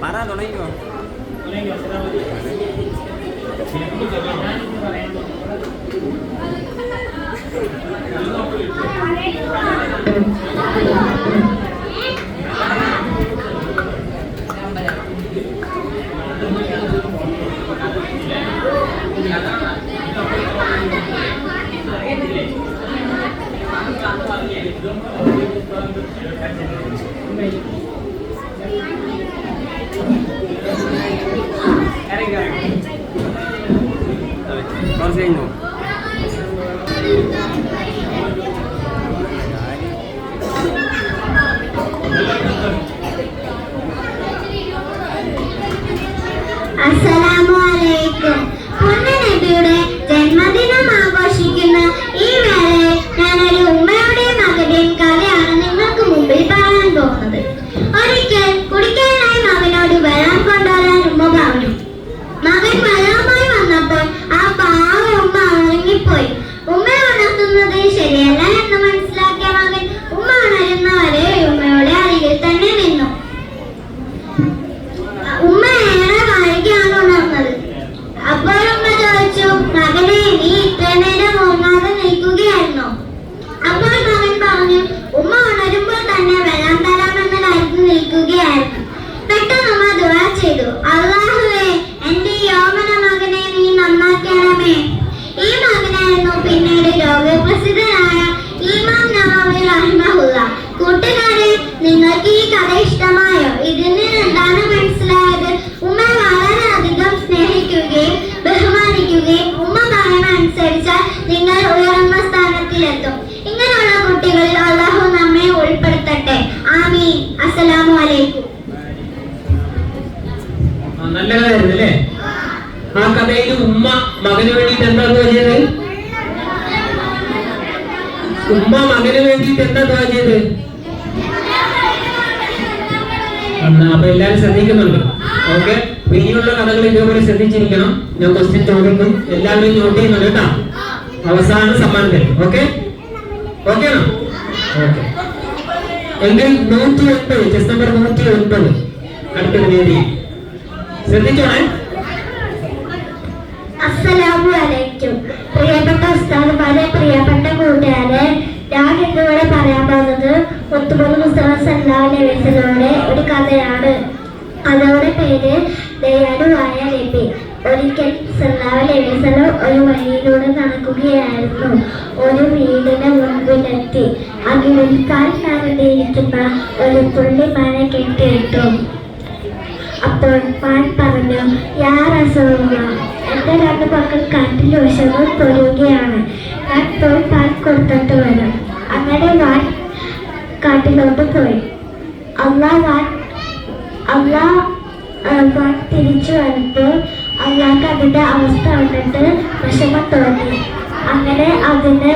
പറ തുടങ്ങിക്കോ. കുറച്ച് കഴിഞ്ഞു. അസ്സലാമു അലൈക്കും. പുണ്യനബിയുടെ ജന്മദിനം ആഘോഷിക്കുന്ന ഈ വേളയിൽ ഞാനൊരു ഉമ്മയുടെയും മകന്റെയും കഥയാണ് നിങ്ങൾക്ക് മുമ്പിൽ പറയാൻ പോകുന്നത്. ഒരിക്കൽ കുടിക്കാനായി മകനോട് വെള്ളം കൊണ്ടുവരാൻ ഉമ്മ പറഞ്ഞു. മകൻ വെള്ളവുമായി വന്നപ്പോൾ ആ പാവ ഉമ്മ ഉറങ്ങിപ്പോയി. ഉമ്മയെ ഉണർത്തുന്നത് ശരിയല്ല എന്ന് മനസ്സിലാക്കിയ മകൻ ഉമ്മ ഉണരുന്നവരെ ഉമ്മയുടെ അരികിൽ തന്നെ നിന്നു. ഉമ്മ ഏറെ വൈകിയാണ് ഉണർന്നത്. അപ്പോൾ ഉമ്മ ചോദിച്ചു, മകനെ, നീ ഇത്ര നേരം ഉറങ്ങാതെ നിൽക്കുകയായിരുന്നോ? അപ്പോൾ മകൻ പറഞ്ഞു, ഉമ്മ ഉണരുമ്പോൾ തന്നെ വെള്ളം തരാമെന്ന കാര്യത്തിൽ നിൽക്കുകയായിരുന്നു. പെട്ടെന്ന് ഉമ്മ ദുആ ചെയ്തു, അല്ലാഹുവേ, എന്റെ യോമന മകനെ നീ നന്നാക്കണമേ. ഈ മകനായിരുന്നു പിന്നീട് ലോകപ്രസിദ്ധനായ ഇമാം നവവി റഹിമഹുല്ലാഹ്. കൂട്ടുകാരെ, നിങ്ങൾക്ക് ഈ കഥ ഇഷ്ടമായോ? ഇതിന് എന്താണ് മനസ്സിലായത്? ഉമ്മയെ വളരെയധികം സ്നേഹിക്കുകയും ബഹുമാനിക്കുകയും ഉമ്മ പറയുന്നതനുസരിച്ചാൽ നിങ്ങൾ ഉയർന്ന സ്ഥാനത്തിലെത്തും. ഇങ്ങനെയുള്ള കുട്ടികളിൽ അല്ലാഹു നമ്മെ ഉൾപ്പെടുത്തട്ടെ. ആമീൻ. അസ്സലാമു അലൈക്കും. നല്ല കഥയായിരുന്നു അല്ലേ? ആ കഥയിൽ ഉമ്മ മകന് വേണ്ടിയിട്ട് എന്താ ചെയ്തത്? ഉമ്മ മകന് വേണ്ടിയിട്ട് എന്താ ചെയ്തത്? അപ്പൊ എല്ലാരും ശ്രദ്ധിക്കുന്നുണ്ട്. ഓക്കെ, ഇനിയുള്ള കഥകൾ ഇതേപോലെ ശ്രദ്ധിച്ചിരിക്കണം. ഞാൻ ക്വസ്റ്റ്യൻ ചോദിക്കുന്നു, എല്ലാവരും നോട്ട് ചെയ്യുന്നുണ്ട് കേട്ടോ. അവസാന സമ്മാനം തരും. ഓക്കെ, ഓക്കെ ആണോ? ഓക്കെ, എങ്കിൽ 109, ചെസ് നമ്പർ 109 അടുത്ത വേദി ശ്രദ്ധിച്ചോണേ. അസ്സലാമു അലൈക്കും. പ്രിയപ്പെട്ട ഉസ്താദുമാരെ, പ്രിയപ്പെട്ട കൂട്ടുകാരെ, ഞാൻ ഇന്നിവിടെ പറയാൻ പോകുന്നത് മുത്തുമണി മുസ്തഫ സല്ലല്ലാഹു അലൈഹി വസല്ലമയുടെ ഒരു കഥയാണ്. കഥയുടെ പേര് ദയാലുവായ നബി. ഒരിക്കൽ സല്ലല്ലാഹു അലൈഹി വസല്ലം ഒരു വഴിയിലൂടെ നടക്കുകയായിരുന്നു. ഒരു വീടിന് മുൻപിലെത്തി. അതിൽ കാൽക്കാരിയിരിക്കുന്ന ഒരു തുള്ളി മഴ കേട്ടിട്ടു. അപ്പോൾ മാൻ പറഞ്ഞു, യാ റസൂലുള്ളാഹ്, എന്റെ രണ്ട് മക്കൾ കാറ്റിൽ വിഷമം പൊരുകയാണ്. ഞാൻ പോയി പാൽ കൊടുത്തിട്ട് വരാം. അങ്ങനെ വാൻ കാട്ടിലോട്ട് പോയി. വാൻ തിരിച്ചു വന്നപ്പോൾ അള്ളാഹ്ക്ക് അതിന്റെ അവസ്ഥ കണ്ടിട്ട് വിഷമം തോന്നി. അങ്ങനെ അതിനെ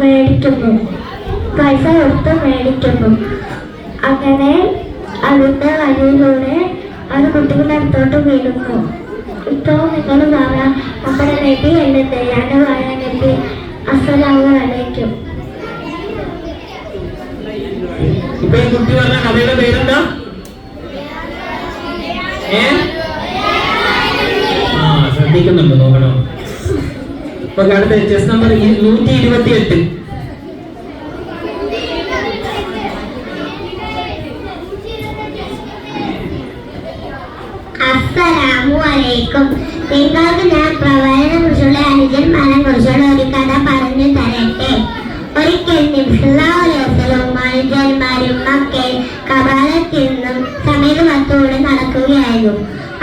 മേടിക്കുന്നു, പൈസ കൊടുത്ത് മേടിക്കുന്നു. അങ്ങനെ അതിന്റെ വഴിയിലൂടെ അത് കുട്ടികളുടെ അടുത്തോട്ട് വീഴുന്നു. ഇപ്പോൾ നിങ്ങൾ പറയാം, നമ്മുടെ നബി അല്ലേ ദയാലുവായ നബി. അസ്സലാമു അലൈക്കും. ഇപ്പൊ ഈ കുട്ടി പറഞ്ഞ കഥയുടെ പേരെന്താ? ശ്രദ്ധിക്കുന്നുണ്ട്, നോക്കണം. ഇപ്പൊ അടുത്ത ചെസ് നമ്പർ 128. അസ്സലാമു അലൈക്കും. നിങ്ങൾക്ക് ഞാൻ പ്രവാചകനെ കുറിച്ചുള്ള അനുജന്മാരെ കുറിച്ചുള്ള ഒരു കഥ പറഞ്ഞു തരട്ടെ. ഒരിക്കൽ നബി സല്ലല്ലാഹു അലൈഹി വസല്ലം അനുജന്മാരും മക്കയിൽ കബാലത്തിൽ നിന്നും സമീപത്തോടെ നടക്കുകയായിരുന്നു.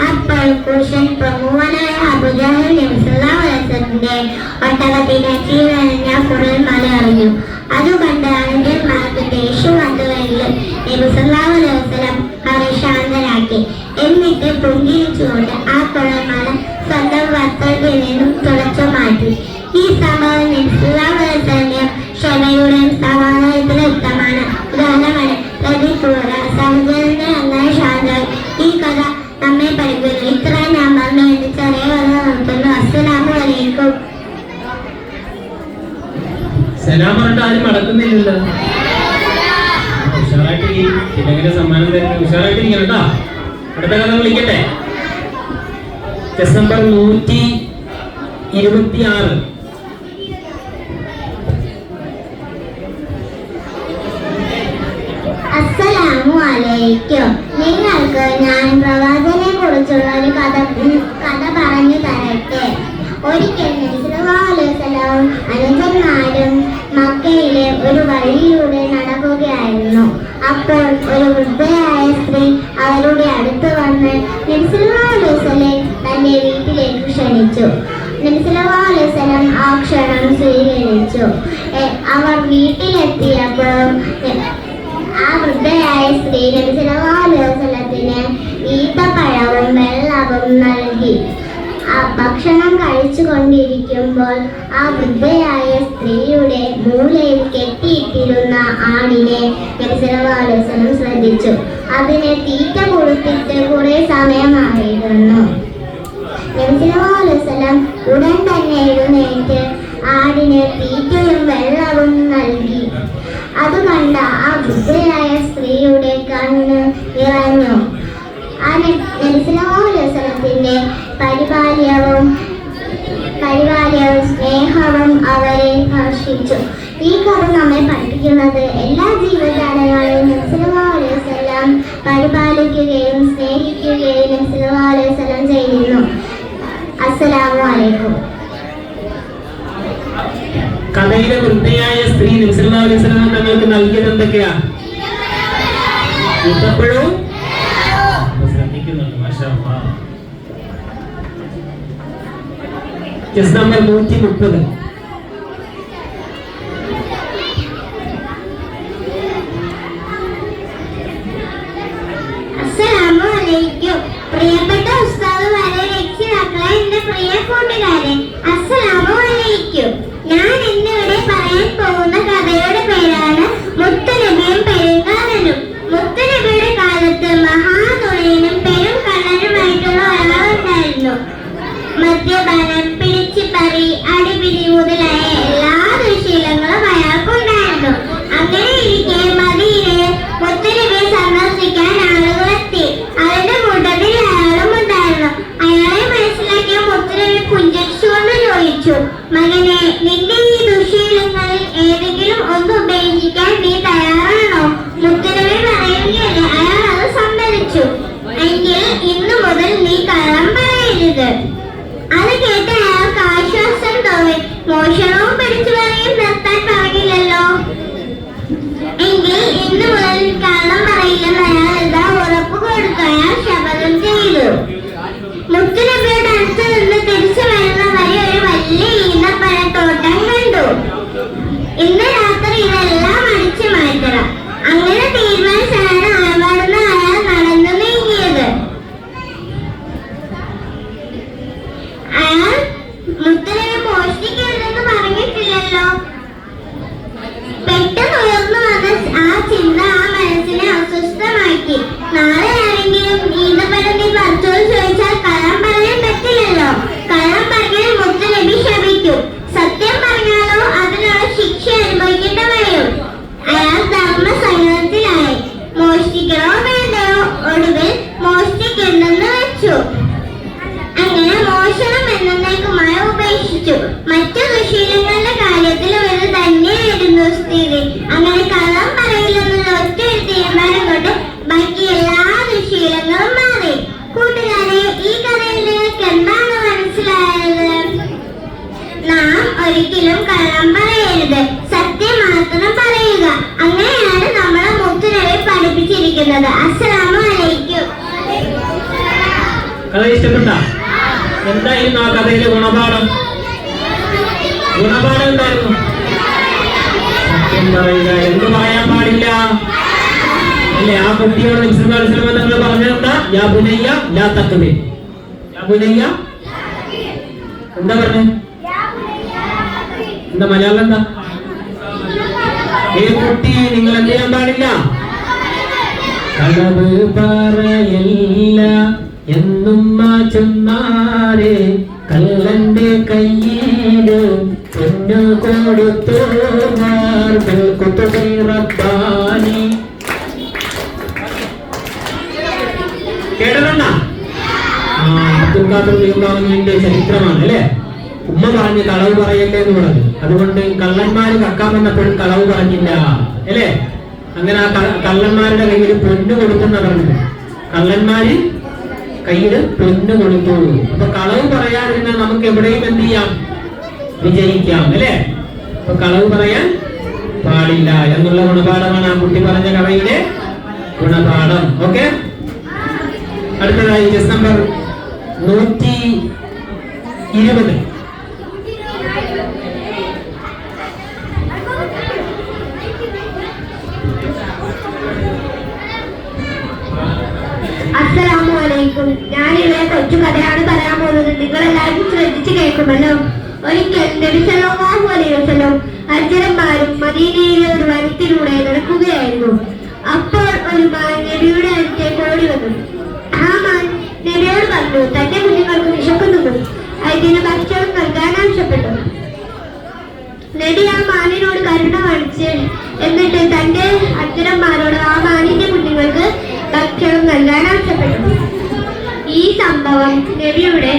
അപ്പോൾ കുശൻ പ്രമുഖനായ അബൂജഹൽ നബി സല്ലല്ലാഹു അലൈഹി വസല്ലത്തിന്റെ ഒട്ടകത്തിന്റെ ചീവനഞ്ഞ കുരൽ മലയറിഞ്ഞു. അതുകൊണ്ട് അനുജന്മാർക്ക് ദേഷ്യം വന്നുവെങ്കിലും നബി സല്ലല്ലാഹു അലൈഹി വസല്ലം അവരെ ശാന്തരാക്കി. എന്നിട്ട് പുഞ്ചിരിച്ചുകൊണ്ട് ആ കുഴൽമല സ്വന്തം വസ്ത്രത്തിൽ നിന്നും തുടച്ചു മാറ്റി. ഈ സംഭവം നബി സല്ലല്ലാഹു അലൈഹി വസല്ലം ക്ഷമയുടെയും സമാധാനത്തിനും ഉത്തമമാണ് ഉദാഹരണമാണ്. പ്രതികൂല സഹജനെ നന്നായി ശാന്തമായി. ഈ കഥ നമ്മെ പഠിക്കുന്നു. ഇത്രയും ഞാൻ പറഞ്ഞു എന്റെ ചെറിയ കഥ നിർത്തുന്നു. അസ്സലാമു അലൈക്കും. സലാം പറഞ്ഞിട്ട് ആരും മടക്കുന്നില്ലല്ലോ. ഉഷാറായിട്ട് സമ്മാനം തരുന്നത് ഉഷാറായിട്ടിരിക്കണം കേട്ടോ. അടുത്ത കഥ വിളിക്കട്ടെ. Chess number 126. അസ്സലാമു അലൈക്കും. നിങ്ങൾക്ക് ഞാൻ പ്രവാചകനെ കുറിച്ചുള്ള ഒരു കഥ പറഞ്ഞു തരട്ടെ. ഒരിക്കൽ നബി സല്ലല്ലാഹു അലൈഹി വസല്ലം അനുജന്മാരും മക്കയിലെ ഒരു വഴിയിലൂടെ നടക്കുകയായിരുന്നു. അപ്പോൾ ഒരു വൃദ്ധയായ സ്ത്രീ അവരുടെ അടുത്ത് വന്ന് നബി സല്ലല്ലാഹു അലൈഹി വസല്ലം തന്റെ വീട്ടിലേക്ക് ക്ഷണിച്ചു. നബി സല്ലല്ലാഹു അലൈഹി വസല്ലം ആ ക്ഷണം സ്വീകരിച്ചു. അവർ വീട്ടിലെത്തിയപ്പോൾ ആ വൃദ്ധയായ സ്ത്രീ നബി സല്ലല്ലാഹു അലൈഹി വസല്ലത്തിന് ഈത്തപ്പഴവും വെള്ളവും നൽകി. ആ ഭക്ഷണം കഴിച്ചു കൊണ്ടിരിക്കുമ്പോൾ ആ വൃദ്ധയായ സ്ത്രീയുടെ മൂലയിൽ കെട്ടിയിട്ടിരുന്ന ആടിനെ നബി സല്ലല്ലാഹു അലൈഹി വസല്ലം ശ്രദ്ധിച്ചു. അതിനെ തീറ്റ കൊടുത്തിട്ട് കുറെ സമയമായിരുന്നു. നബി സല്ലല്ലാഹു അലൈഹി വസല്ലം ഉടൻ തന്നെ എഴുന്നേറ്റ് ആടിന് തീറ്റയും വെള്ളവും നൽകി. അത് കണ്ട ആ വൃദ്ധയായ സ്ത്രീയുടെ കണ്ണ് നിറഞ്ഞു. ആ നബി സല്ലല്ലാഹു അലൈഹി വസല്ലത്തിന്റെ പരിപാലനവും സ്നേഹവും അവരെ ആകർഷിച്ചു. ഈ കഥ നമ്മെ പഠിപ്പിക്കുന്നത് എല്ലാ ജീവജാലങ്ങളെയും നബി സല്ലല്ലാഹു അലൈഹി വസല്ലം പരിപാലിക്കുകയും സ്നേഹിക്കുകയും നബി സല്ലല്ലാഹു അലൈഹി വസല്ലം ചെയ്യുന്നു. അസ്സലാമു അലൈക്കും. കഥയിലെ വൃദ്ധയായ സ്ത്രീ നബി സല്ലല്ലാഹു അലൈഹി വസല്ലം തങ്ങൾക്ക് നൽകിയത് എന്തൊക്കെയാ? ഈത്തപ്പഴവും ശ്രദ്ധിക്കുന്നുണ്ട്. മാഷാ അല്ലാഹ്. Chess number 130. അസ്സലാമു അലൈക്കും. പ്രിയപ്പെട്ട ഉസ്താദുമാരെ, രക്ഷിതാക്കളെ, എന്റെ പ്രിയ കൂട്ടുകാരെ, അസ്സലാമു അലൈക്കും. ഞാൻ ഇന്നിവിടെ പറയാൻ പോകുന്ന കഥയുടെ പേരാണ് മുത്തുനബിയും പെരുങ്കാലനും. മുത്തുനബിയുടെ കാലത്ത് മഹാനുഴയനും പെരും കള്ളനുമായിട്ടുള്ള ഒരാളുണ്ടായിരുന്നു. മദ്യപാനം, പിടിച്ചുപറി, അടിപിടി മുതലായ എല്ലാ ദുശീലങ്ങളും അയാൾക്കുണ്ടായിരുന്നു. അങ്ങനെ ഇരിക്കെ മദീനയിൽ മുത്തുനബിയെ സന്ദർശിക്കാൻ ആളുകളെത്തി. അവരുടെ കൂട്ടത്തിൽ അയാളും ഉണ്ടായിരുന്നു. അയാളെ മനസ്സിലാക്കിയ മുത്തുനബി പുഞ്ചിരിച്ചുകൊണ്ട് ചോദിച്ചു, മകനെ, നിന്റെ ഈ ദുശീലങ്ങളിൽ ഏതെങ്കിലും ഒന്ന് ഉപേക്ഷിക്കാൻ നീ തയ്യാറാണോ? മുത്തുനബി പറയുകയല്ലേ. അയാൾ അത് സമ്മതിച്ചു. എങ്കിൽ ഇന്നു മുതൽ നീ കള്ളം പറയരുത്. അത് കേട്ട് അയാൾക്ക് ആശ്വാസം തോന്നി. മോഷണവും പിടിച്ചുപറിയും നിർത്താൻ പറഞ്ഞില്ലല്ലോ. എങ്കിൽ ഇന്നു മുതൽ കള്ളം പറയില്ലെന്ന് അയാൾ എന്താ ഉറപ്പ് കൊടുത്തു. അയാൾ ശപഥം ചെയ്തു. മുത്തുനബിയുടെ അടുത്ത് നിന്ന് തിരിച്ചു വരുന്ന വരെ ഒരു വലിയ ഈന്തപ്പഴത്തോട്ടം കണ്ടു. ഇന്ന് രാത്രി ഇതെല്ലാം അടിച്ചു മാറ്റണം. അങ്ങനെ തീരുമാനിച്ചാണ് അവിടുന്ന് അയാൾ നടന്നു നീങ്ങിയത്. അയാൾ മുത്തുനബി മോഷ്ടിക്കരുതെന്ന് പറഞ്ഞിട്ടില്ലല്ലോ. പെട്ടെന്ന് ഉയർന്നു വന്ന ആ ചിന്ത ആ മനസ്സിനെ അസ്വസ്ഥമാക്കി. നാളെ ആരെങ്കിലും ഈന്തപ്പഴം നീ പറിച്ചോട് ചോദിച്ചാൽ കള്ളം പറയാൻ പറ്റില്ലല്ലോ. കള്ളം പറഞ്ഞാൽ മുത്തുനബി ശപിക്കും. സത്യം പറഞ്ഞാലോ അതിനുള്ള ശിക്ഷ അനുഭവിക്കേണ്ടി വരും. അയാൾ ധർമ്മസംഗത്തിലായി. മോഷ്ടിക്കണോ വേണ്ടയോ? ഒടുവിൽ മോഷ്ടിക്കണ്ടെന്ന് വെച്ചു. അങ്ങനെ മോഷണം എന്നേക്കുമായി ഉപേക്ഷിച്ചു. മറ്റു ദുശീലങ്ങളുടെ കാര്യത്തിലും ഇത് തന്നെയായിരുന്നു സ്ഥിതി. അങ്ങനെ കള്ളം പറയില്ലെന്നുള്ള ഒറ്റ ഒരു തീരുമാനം കൊണ്ട് ബാക്കി എല്ലാ ദുശീലങ്ങളും മാറി. കൂട്ടുകാരെ, ഈ കഥയിൽ നിങ്ങൾക്ക് എന്താണ് മനസ്സിലായത്? നാം ഒരിക്കലും കള്ളം പറയരുത്. സത്യം മാത്രം പറയുക. അങ്ങനെയാണ് നമ്മളെ മുത്തുനബി പഠിപ്പിച്ചിരിക്കുന്നത്. അസ്സലാമു അലൈക്കും. കഥ ഇഷ്ടപ്പെട്ട? എന്തായിരുന്നു ആ കഥയിലെ ഗുണപാഠം? ഗുണപാഠം എന്തായിരുന്നു? സത്യം പറയുക. എന്ത് പറയാൻ പാടില്ല അല്ലേ? ആ കുട്ടിയോട് നബി സല്ലല്ലാഹു അലൈഹി വസല്ലം തങ്ങൾ പറഞ്ഞതെന്താ? യാ ബുനയ്യ ലാ തഖ്ദിബ്. യാ ബുനയ്യ എന്താ പറഞ്ഞേ? എന്താ മലയാളം എന്താ? ഏ കുട്ടി, നിങ്ങൾ എന്ത് ചെയ്യാൻ പാടില്ല? കളവ് പറയല്ല എന്നും ചൊന്നാരെ കള്ളന്റെ കയ്യില് പൊന്നു കൊടുത്തു റബ്ബാനി. കേട്ടിട്ടുണ്ടോ? അബ്ദുൽ ഖാദർ ജിലാനിയുടെ ചരിത്രമാണ് അല്ലേ? ഉമ്മ പറഞ്ഞ് കളവ് പറയല്ലേ എന്ന് പറഞ്ഞു. അതുകൊണ്ട് കള്ളന്മാര് കക്കാൻ വന്നപ്പോഴും കളവ് പറഞ്ഞില്ല അല്ലേ? അങ്ങനെ ആ കള്ളന്മാരുടെ കയ്യിൽ പൊന്നു കൊടുക്കുന്ന പറഞ്ഞത്. കള്ളന്മാര് കയ്യില് പൊന്നു കൊടുത്തു. അപ്പൊ കളവ് പറയാതിരുന്നാൽ നമുക്ക് എവിടെയും എന്ത് ചെയ്യാം? വിജയിക്കാം അല്ലേ? അപ്പൊ കളവ് പറയാൻ പാടില്ല എന്നുള്ള ഗുണപാഠമാണ് ആ കുട്ടി പറഞ്ഞ കഥയിലെ ഗുണപാഠം. ഓക്കെ, അടുത്തതായി ചെസ് നമ്പർ 120. അസ്സലാമലൈക്കും. ഞാനിവിടെ കൊച്ചു കഥയാണ് പറയാൻ പോകുന്നത്. നിങ്ങൾ എല്ലാവരും ശ്രദ്ധിച്ചു കേൾക്കുമല്ലോ. ഒരിക്കൽ നബി സല്ലല്ലാഹു അലൈഹി വസല്ലം അജ്ജരന്മാരും മദീനയിലെ ഒരു വനത്തിലൂടെ നടക്കുകയായിരുന്നു. അപ്പോൾ ഒരു മാൻ നബിയുടെ അടുത്തേക്ക് ഓടി വന്നു. ആ മാൻ നബിയോട് പറഞ്ഞു തന്റെ കുഞ്ഞുങ്ങൾക്ക് വിശക്കുന്നു, അതിന് ഭക്ഷണം നൽകാൻ ആവശ്യപ്പെട്ടു. നബി ആ മാനിനോട് കരുണ കാണിച്ച് എന്നിട്ട് തന്റെ അജ്ജരന്മാരോട് ആ മാനിന്റെ കുഞ്ഞുങ്ങൾക്ക് ഭക്ഷണം നൽകാൻ ആവശ്യപ്പെട്ടു. ഈ സംഭവം നബിയുടെ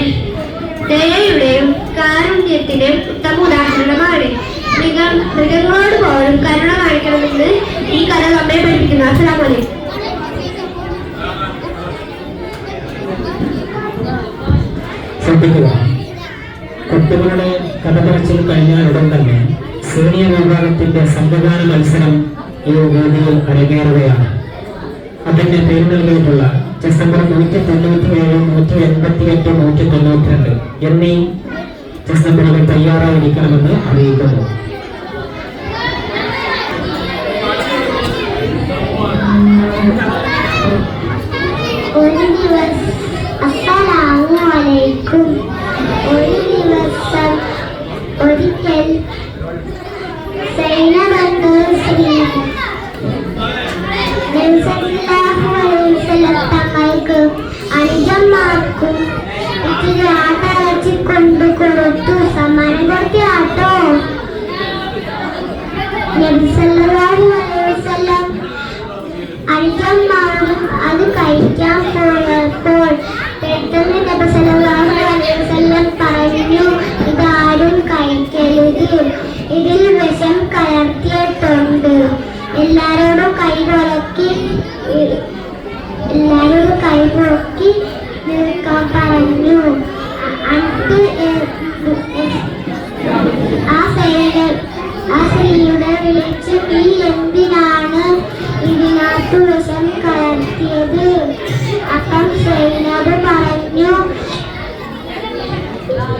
ദയയുടെയും കാരുണ്യത്തിന്റെയും ഉത്തമ ഉദാഹരണമാണ്. മൃഗങ്ങളോട് പോലും കരുണ കാണിക്കണമെന്ന് ഈ കഥ നമ്മെ പഠിപ്പിക്കുന്നു. അസ്സലാമു അലൈക്കും. ശ്രദ്ധിക്കുക, കുട്ടികളുടെ കഥ പറച്ചിൽ കഴിഞ്ഞാൽ ഉടൻ തന്നെ സീനിയർ വിഭാഗത്തിന്റെ സംവിധാന മത്സരം ഈ വേദിയിൽ അരങ്ങേറുകയാണ്. അതിന്റെ പേര് നൽകിയിട്ടുള്ള ചെസ് നമ്പർ 197, 188, 192 എന്നീ ചെസ് നമ്പറുകൾ തയ്യാറായിരിക്കണമെന്ന് അറിയിക്കുന്നു. ഒരു ദിവസം ഒരിക്കൽ സൈനബ് എന്നൊരു സ്ത്രീ തങ്ങൾക്ക് അനുജന്മാർക്കും ഇത്തിരി ആട്ട വെച്ച് കൊണ്ടു കൊടുത്തു. സമ്മാനം കൊടുത്ത ആട്ടോ. നബി സല്ലല്ലാഹു അലൈഹി വസല്ലം അനുജന്മാരും അത് കഴിക്കാൻ പോയപ്പോൾ പെട്ടെന്ന് നബി സല്ലല്ലാഹു അലൈഹി വസല്ലം പറഞ്ഞു, ഇതാരും കഴിക്കരുത്, ഇതിൽ വിഷം കലർത്തിയിട്ടുണ്ട്. എല്ലാരോടും കൈ നോക്കി നിൽക്കാൻ പറഞ്ഞു. ആ സ്ത്രീയുടെ വിളിച്ച്, നീ എന്തിനാണ് ഇതിനകത്ത് വിഷം കലർത്തിയത്? അപ്പം സൈനബ് പറഞ്ഞു,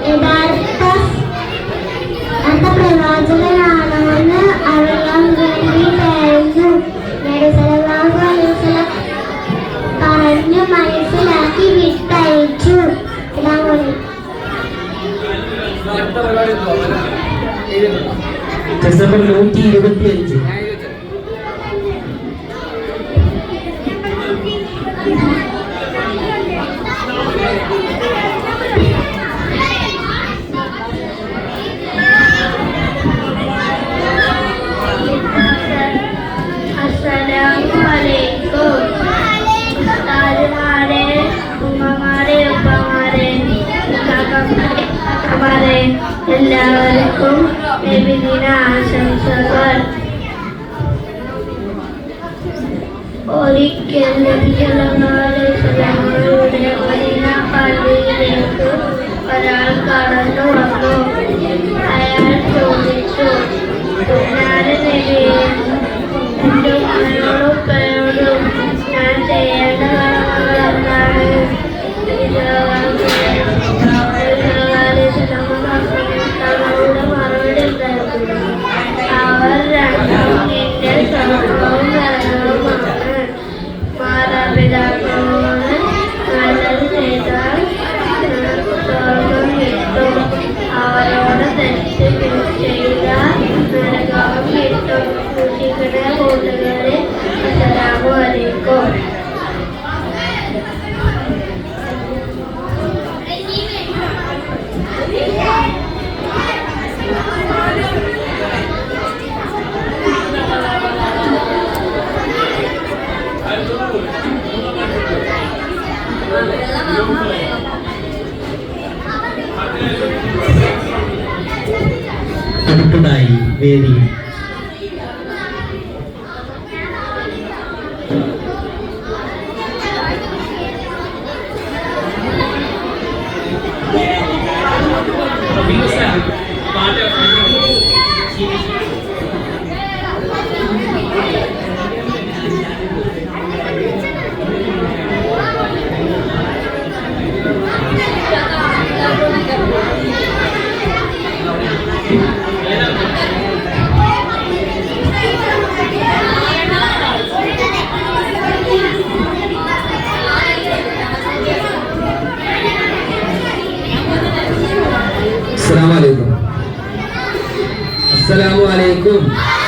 യഥാർത്ഥ പ്രവാചകനാണെന്ന് അറിയാൻ വേണ്ടിയിട്ടായിരുന്നു. നബി സല്ലല്ലാഹു അലൈഹി വസല്ലം പറഞ്ഞു മനസ്സിലാക്കി വിട്ടയച്ചു. Chess number 125. എല്ലാവർക്കും നബിദിന ആശംസകൾ. ഒരിക്കൽ നബി സല്ലല്ലാഹു അലൈഹി വസല്ലമയുടെ മദീന പള്ളിയിലേക്ക് ഒരാൾ കടന്നു വന്നു. അയാൾ ചോദിച്ചു, ഞാൻ നബിയെ, എൻ്റെ ഉമ്മയോടും ഉപ്പയോടും ഞാൻ ചെയ്യേണ്ട കടമകൾ എന്താണ്? മറുപടി ഉണ്ടായിരുന്നു, അവർ രണ്ടും നിന്റെ സ്വർഗവും നരകവുമാണ്. മാതാപിതാക്കൾ അടുത്തതായി വേദി Assalamualaikum.